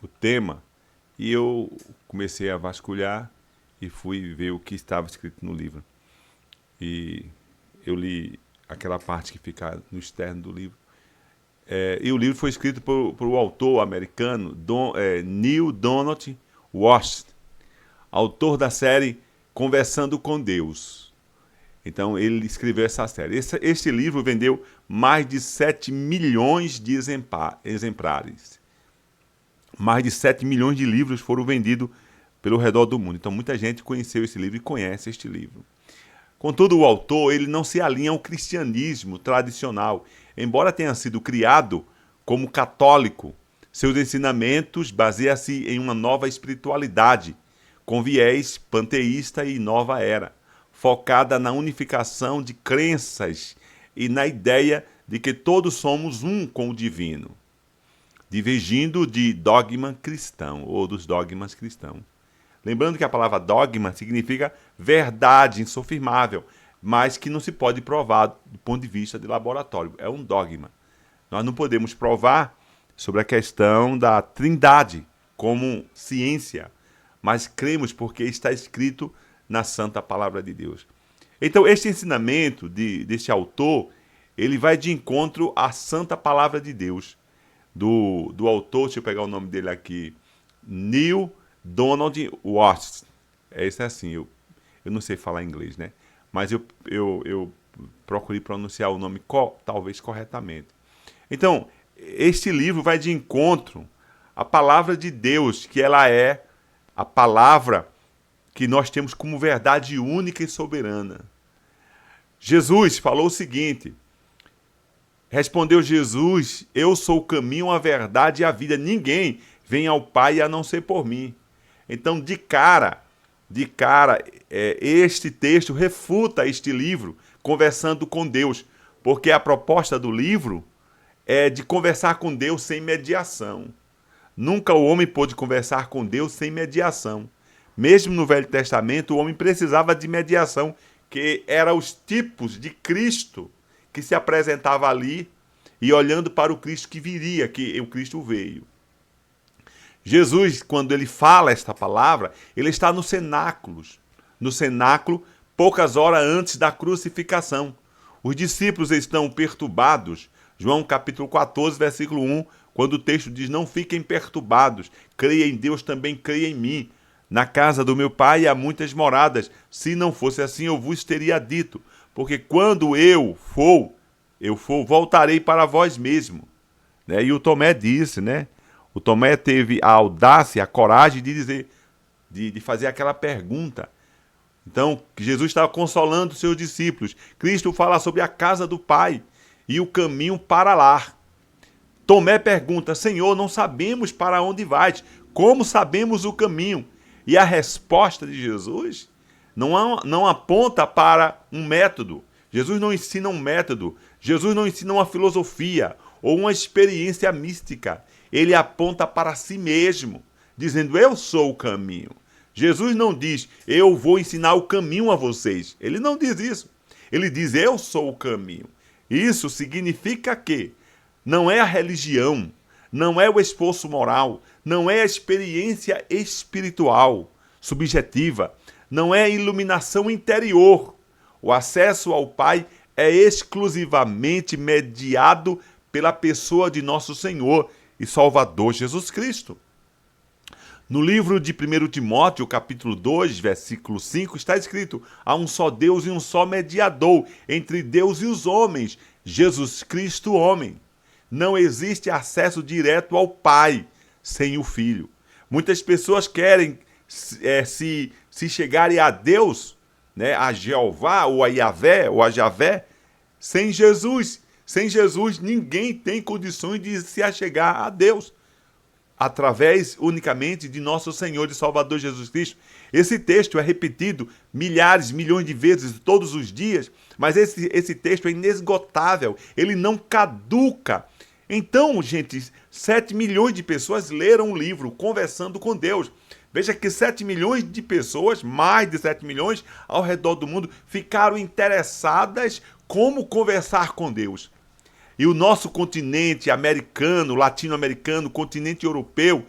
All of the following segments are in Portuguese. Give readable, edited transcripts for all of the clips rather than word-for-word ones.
o tema e eu comecei a vasculhar e fui ver o que estava escrito no livro. E eu li aquela parte que fica no externo do livro. E o livro foi escrito por o autor americano Neil Donald Walsch, autor da série Conversando com Deus. Então ele escreveu essa série. Este livro vendeu mais de 7 milhões de exemplares. Mais de 7 milhões de livros foram vendidos pelo redor do mundo. Então muita gente conheceu esse livro e conhece este livro. Contudo, o autor ele não se alinha ao cristianismo tradicional. Embora tenha sido criado como católico, seus ensinamentos baseiam-se em uma nova espiritualidade, com viés panteísta e nova era, focada na unificação de crenças e na ideia de que todos somos um com o divino, divergindo de dogma cristão ou dos dogmas cristãos. Lembrando que a palavra dogma significa verdade insofirmável, mas que não se pode provar do ponto de vista de laboratório. É um dogma. Nós não podemos provar sobre a questão da trindade como ciência, mas cremos porque está escrito na santa palavra de Deus. Então, este ensinamento deste autor, ele vai de encontro à santa palavra de Deus. Do autor, deixa eu pegar o nome dele aqui, Neil Donald Walsch. Esse é assim, eu não sei falar inglês, né? Mas eu procurei pronunciar o nome talvez corretamente. Então, este livro vai de encontro à palavra de Deus, que ela é a palavra que nós temos como verdade única e soberana. Jesus falou o seguinte: respondeu Jesus, eu sou o caminho, a verdade e a vida. Ninguém vem ao Pai a não ser por mim. Então, de cara, este texto refuta este livro, Conversando com Deus, porque a proposta do livro é de conversar com Deus sem mediação. Nunca o homem pôde conversar com Deus sem mediação. Mesmo no Velho Testamento, o homem precisava de mediação, que eram os tipos de Cristo que se apresentava ali e olhando para o Cristo que viria, que o Cristo veio. Jesus, quando ele fala esta palavra, ele está no cenáculo, poucas horas antes da crucificação. Os discípulos estão perturbados. João capítulo 14, versículo 1, quando o texto diz: não fiquem perturbados, creia em Deus, também creia em mim. Na casa do meu pai há muitas moradas. Se não fosse assim, eu vos teria dito. Porque quando eu for, voltarei para vós mesmo. E o Tomé disse, né? O Tomé teve a audácia, a coragem de dizer, de fazer aquela pergunta. Então, Jesus estava consolando os seus discípulos. Cristo fala sobre a casa do Pai e o caminho para lá. Tomé pergunta: Senhor, não sabemos para onde vais, como sabemos o caminho? E a resposta de Jesus não aponta para um método. Jesus não ensina um método. Jesus não ensina uma filosofia ou uma experiência mística. Ele aponta para si mesmo, dizendo: eu sou o caminho. Jesus não diz: eu vou ensinar o caminho a vocês. Ele não diz isso. Ele diz: eu sou o caminho. Isso significa que não é a religião, não é o esforço moral, não é a experiência espiritual subjetiva, não é a iluminação interior. O acesso ao Pai é exclusivamente mediado pela pessoa de nosso Senhor e Salvador Jesus Cristo. No livro de 1 Timóteo, capítulo 2, versículo 5, está escrito: há um só Deus e um só mediador entre Deus e os homens, Jesus Cristo, homem. Não existe acesso direto ao Pai sem o Filho. Muitas pessoas querem se chegarem a Deus, né, a Jeová, ou a Yahvé, ou a Javé, sem Jesus. Sem Jesus, ninguém tem condições de se achegar a Deus, através unicamente de nosso Senhor e Salvador Jesus Cristo. Esse texto é repetido milhares, milhões de vezes todos os dias, mas esse texto é inesgotável, ele não caduca. Então, gente, 7 milhões de pessoas leram o livro Conversando com Deus. Veja que 7 milhões de pessoas, mais de 7 milhões ao redor do mundo, ficaram interessadas como conversar com Deus. E o nosso continente americano, latino-americano, continente europeu,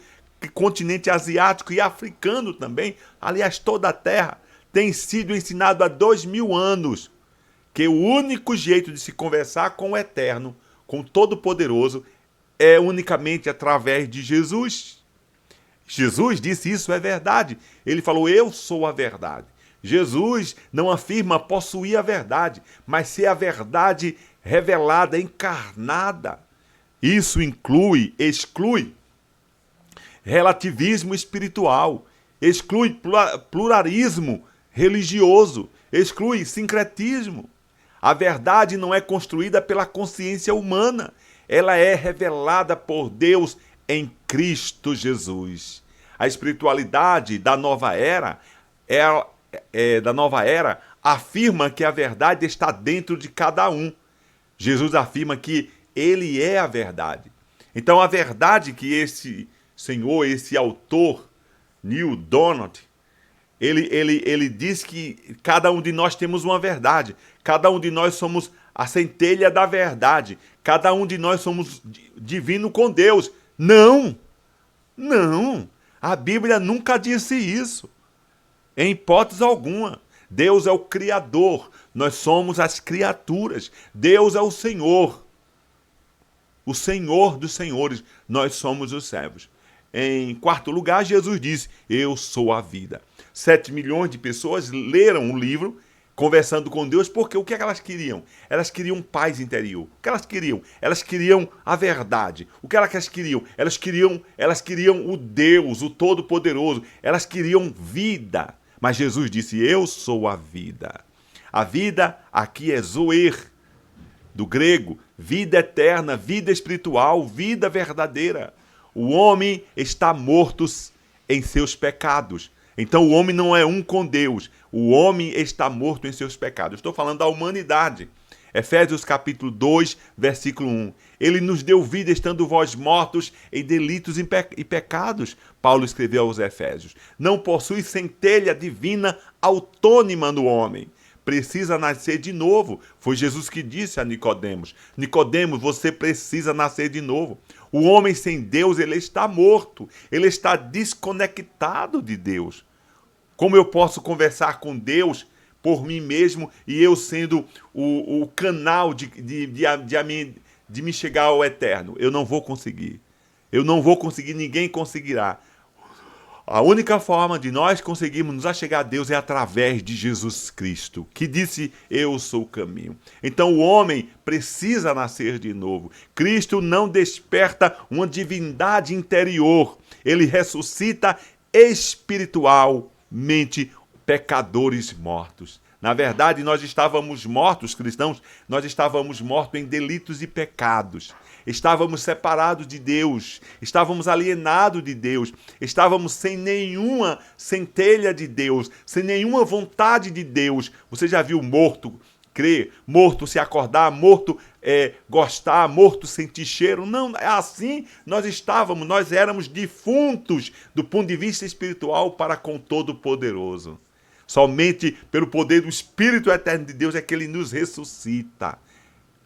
continente asiático e africano também, aliás, toda a Terra, tem sido ensinado há 2000 anos que o único jeito de se conversar com o Eterno, com o Todo-Poderoso, é unicamente através de Jesus. Jesus disse isso, é verdade. Ele falou, eu sou a verdade. Jesus não afirma possuir a verdade, mas ser a verdade revelada, encarnada. Isso exclui relativismo espiritual, exclui pluralismo religioso, exclui sincretismo. A verdade não é construída pela consciência humana, ela é revelada por Deus em Cristo Jesus. A espiritualidade da nova era afirma que a verdade está dentro de cada um. Jesus afirma que ele é a verdade. Então a verdade que esse senhor, esse autor, Neil Donald, ele diz que cada um de nós temos uma verdade. Cada um de nós somos a centelha da verdade. Cada um de nós somos divino com Deus. Não! Não! A Bíblia nunca disse isso. Em hipótese alguma. Deus é o Criador. Nós somos as criaturas. Deus é o Senhor. O Senhor dos senhores. Nós somos os servos. Em quarto lugar, Jesus disse, eu sou a vida. 7 milhões de pessoas leram o livro conversando com Deus, porque o que é que elas queriam? Elas queriam paz interior. O que elas queriam? Elas queriam a verdade. O que elas queriam? Elas queriam o Deus, o Todo-Poderoso. Elas queriam vida. Mas Jesus disse, eu sou a vida. A vida aqui é zoer, do grego, vida eterna, vida espiritual, vida verdadeira. O homem está morto em seus pecados. Então o homem não é um com Deus. O homem está morto em seus pecados. Estou falando da humanidade. Efésios capítulo 2, versículo 1. Ele nos deu vida estando vós mortos em delitos e pecados. Paulo escreveu aos Efésios. Não possui centelha divina autônima no homem. Precisa nascer de novo. Foi Jesus que disse a Nicodemos. Nicodemos, você precisa nascer de novo. O homem sem Deus, ele está morto. Ele está desconectado de Deus. Como eu posso conversar com Deus por mim mesmo e eu sendo o canal de me chegar ao eterno? Eu não vou conseguir. Eu não vou conseguir, ninguém conseguirá. A única forma de nós conseguirmos nos achegar a Deus é através de Jesus Cristo, que disse, eu sou o caminho. Então o homem precisa nascer de novo. Cristo não desperta uma divindade interior. Ele ressuscita espiritualmente pecadores mortos. Na verdade, nós estávamos mortos, cristãos, nós estávamos mortos em delitos e pecados. Estávamos separados de Deus, estávamos alienados de Deus, estávamos sem nenhuma centelha de Deus, sem nenhuma vontade de Deus. Você já viu morto crer, morto se acordar, morto gostar, morto sentir cheiro? Não, é assim nós estávamos, nós éramos defuntos do ponto de vista espiritual para com o Todo-Poderoso. Somente pelo poder do Espírito Eterno de Deus é que ele nos ressuscita.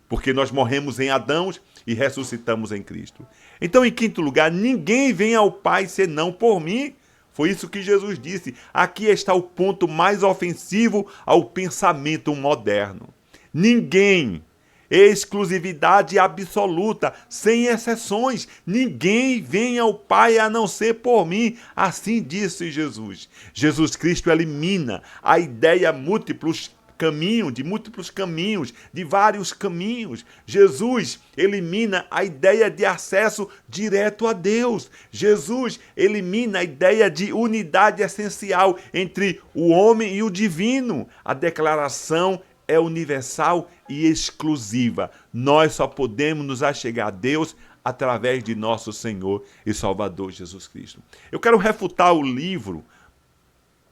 Porque nós morremos em Adão e ressuscitamos em Cristo. Então, em quinto lugar, ninguém vem ao Pai senão por mim. Foi isso que Jesus disse. Aqui está o ponto mais ofensivo ao pensamento moderno. Ninguém, exclusividade absoluta, sem exceções. Ninguém vem ao Pai a não ser por mim. Assim disse Jesus. Jesus Cristo elimina a ideia de múltiplos caminhos, de vários caminhos. Jesus elimina a ideia de acesso direto a Deus. Jesus elimina a ideia de unidade essencial entre o homem e o divino. A declaração é universal e exclusiva. Nós só podemos nos achegar a Deus através de nosso Senhor e Salvador Jesus Cristo. Eu quero refutar o livro,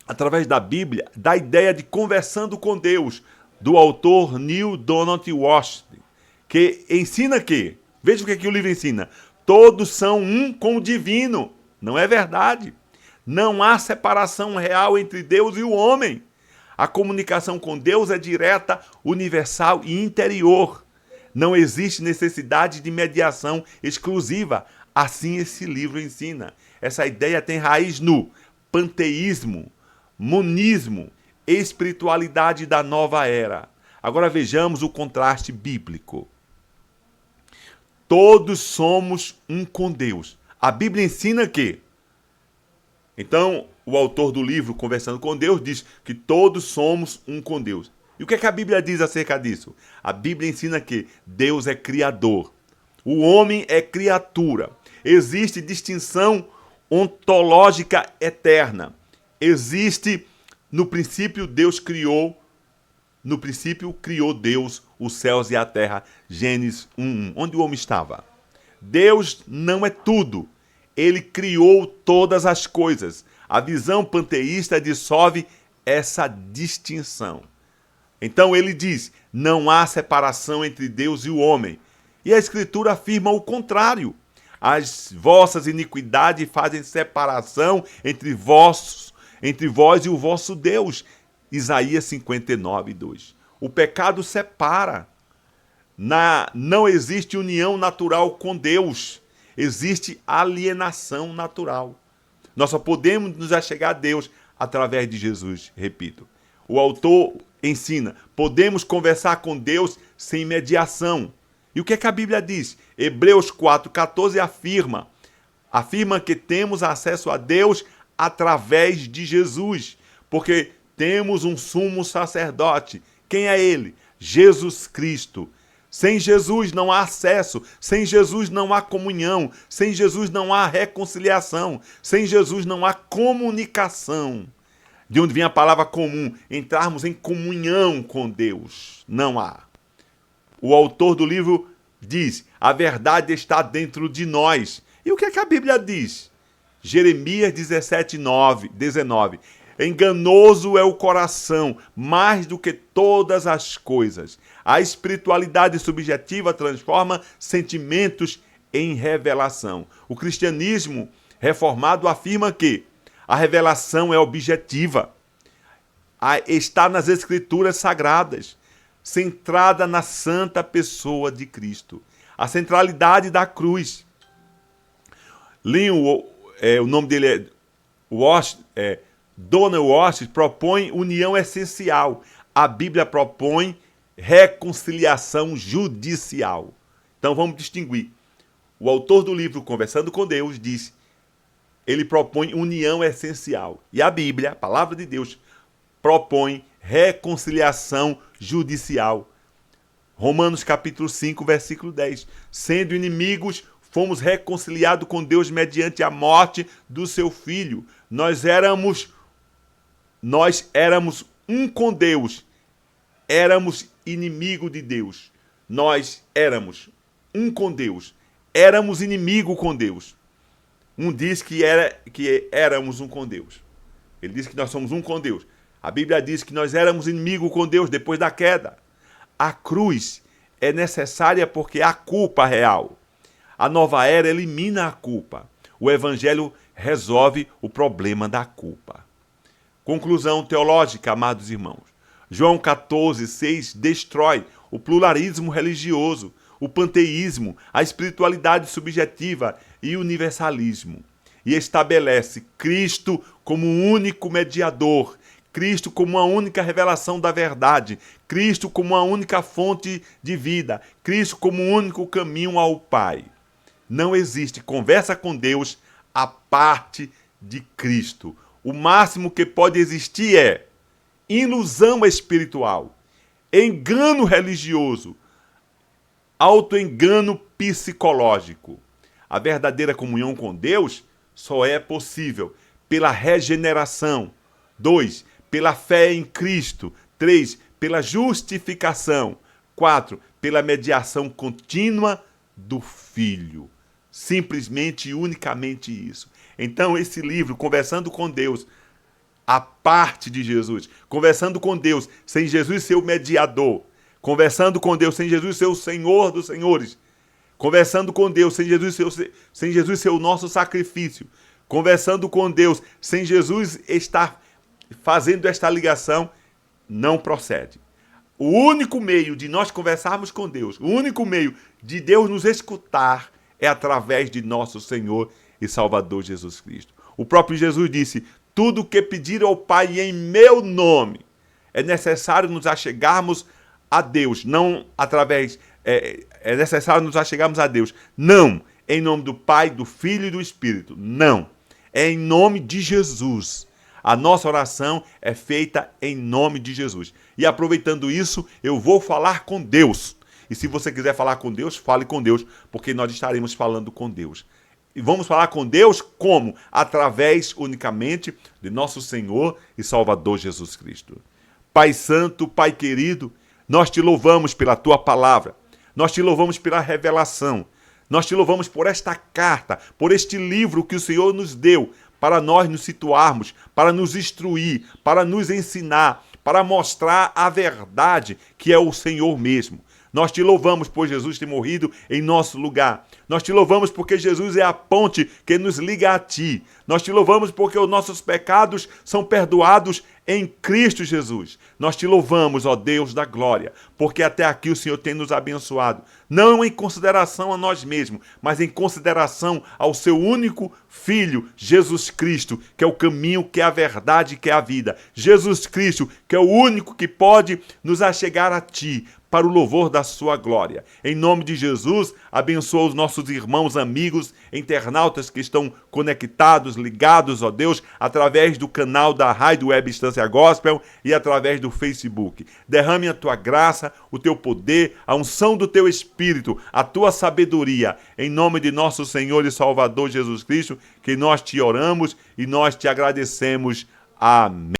através da Bíblia, da ideia de conversando com Deus, do autor Neil Donald Walsch, que ensina que, veja o que o livro ensina, todos são um com o divino. Não é verdade. Não há separação real entre Deus e o homem. A comunicação com Deus é direta, universal e interior. Não existe necessidade de mediação exclusiva. Assim esse livro ensina. Essa ideia tem raiz no panteísmo, monismo, espiritualidade da nova era. Agora vejamos o contraste bíblico. Todos somos um com Deus. A Bíblia ensina que... Então, o autor do livro, Conversando com Deus, diz que todos somos um com Deus. E o que é que a Bíblia diz acerca disso? A Bíblia ensina que Deus é criador. O homem é criatura. Existe distinção ontológica eterna. Existe, no princípio, Deus criou. No princípio, criou Deus os céus e a terra. Gênesis 1:1. Onde o homem estava? Deus não é tudo. Ele criou todas as coisas. A visão panteísta dissolve essa distinção. Então ele diz, não há separação entre Deus e o homem. E a Escritura afirma o contrário. As vossas iniquidades fazem separação entre vós e o vosso Deus. Isaías 59:2. O pecado separa. Não existe união natural com Deus. Existe alienação natural. Nós só podemos nos achegar a Deus através de Jesus, repito. O autor ensina, podemos conversar com Deus sem mediação. E o que é que a Bíblia diz? Hebreus 4:14 afirma que temos acesso a Deus através de Jesus, porque temos um sumo sacerdote. Quem é ele? Jesus Cristo. Sem Jesus não há acesso, sem Jesus não há comunhão, sem Jesus não há reconciliação, sem Jesus não há comunicação. De onde vem a palavra comum? Entrarmos em comunhão com Deus. Não há. O autor do livro diz, a verdade está dentro de nós. E o que é que a Bíblia diz? Jeremias 17:19. Enganoso é o coração, mais do que todas as coisas. A espiritualidade subjetiva transforma sentimentos em revelação. O cristianismo reformado afirma que a revelação é objetiva. Está nas escrituras sagradas, centrada na santa pessoa de Cristo. A centralidade da cruz. O nome dele é Donald Walsh, propõe união essencial. A Bíblia propõe reconciliação judicial. Então vamos distinguir. O autor do livro Conversando com Deus diz, ele propõe união essencial. E a Bíblia, a palavra de Deus, propõe reconciliação judicial. Romanos capítulo 5, versículo 10. Sendo inimigos, fomos reconciliados com Deus mediante a morte do seu Filho. Nós éramos um com Deus. Éramos inimigo de Deus. Nós éramos um com Deus. Éramos inimigo com Deus. Um diz que éramos um com Deus. Ele diz que nós somos um com Deus. A Bíblia diz que nós éramos inimigo com Deus depois da queda. A cruz é necessária porque há culpa real. A nova era elimina a culpa. O Evangelho resolve o problema da culpa. Conclusão teológica, amados irmãos. João 14:6 destrói o pluralismo religioso, o panteísmo, a espiritualidade subjetiva e o universalismo. E estabelece Cristo como um único mediador, Cristo como uma única revelação da verdade, Cristo como uma única fonte de vida, Cristo como um único caminho ao Pai. Não existe conversa com Deus à parte de Cristo. O máximo que pode existir é ilusão espiritual, engano religioso, autoengano psicológico. A verdadeira comunhão com Deus só é possível pela regeneração. 2, pela fé em Cristo. 3, pela justificação. 4, pela mediação contínua do Filho. Simplesmente e unicamente isso. Então esse livro, Conversando com Deus, a parte de Jesus, conversando com Deus, sem Jesus ser o mediador, conversando com Deus, sem Jesus ser o Senhor dos senhores, conversando com Deus, sem Jesus ser o nosso sacrifício, conversando com Deus, sem Jesus estar fazendo esta ligação, não procede. O único meio de nós conversarmos com Deus, o único meio de Deus nos escutar é através de nosso Senhor e Salvador Jesus Cristo. O próprio Jesus disse: tudo que pedir ao Pai em meu nome, é necessário nos achegarmos a Deus, não através... É necessário nos achegarmos a Deus, não em nome do Pai, do Filho e do Espírito, não. É em nome de Jesus. A nossa oração é feita em nome de Jesus. E aproveitando isso, eu vou falar com Deus. E se você quiser falar com Deus, fale com Deus, porque nós estaremos falando com Deus. E vamos falar com Deus como? Através unicamente de nosso Senhor e Salvador Jesus Cristo. Pai Santo, Pai querido, nós te louvamos pela tua palavra. Nós te louvamos pela revelação. Nós te louvamos por esta carta, por este livro que o Senhor nos deu, para nós nos situarmos, para nos instruir, para nos ensinar, para mostrar a verdade que é o Senhor mesmo. Nós te louvamos por Jesus ter morrido em nosso lugar. Nós te louvamos porque Jesus é a ponte que nos liga a ti. Nós te louvamos porque os nossos pecados são perdoados em Cristo Jesus. Nós te louvamos, ó Deus da glória, porque até aqui o Senhor tem nos abençoado. Não em consideração a nós mesmos, mas em consideração ao seu único Filho, Jesus Cristo, que é o caminho, que é a verdade, que é a vida. Jesus Cristo, que é o único que pode nos achegar a ti, para o louvor da sua glória. Em nome de Jesus, abençoa os nossos irmãos, amigos, internautas que estão conectados, ligados, ó Deus, através do canal da Rádio Web Estância Gospel e através do Facebook. Derrame a tua graça, o teu poder, a unção do teu Espírito, a tua sabedoria, em nome de nosso Senhor e Salvador Jesus Cristo, que nós te oramos e nós te agradecemos. Amém.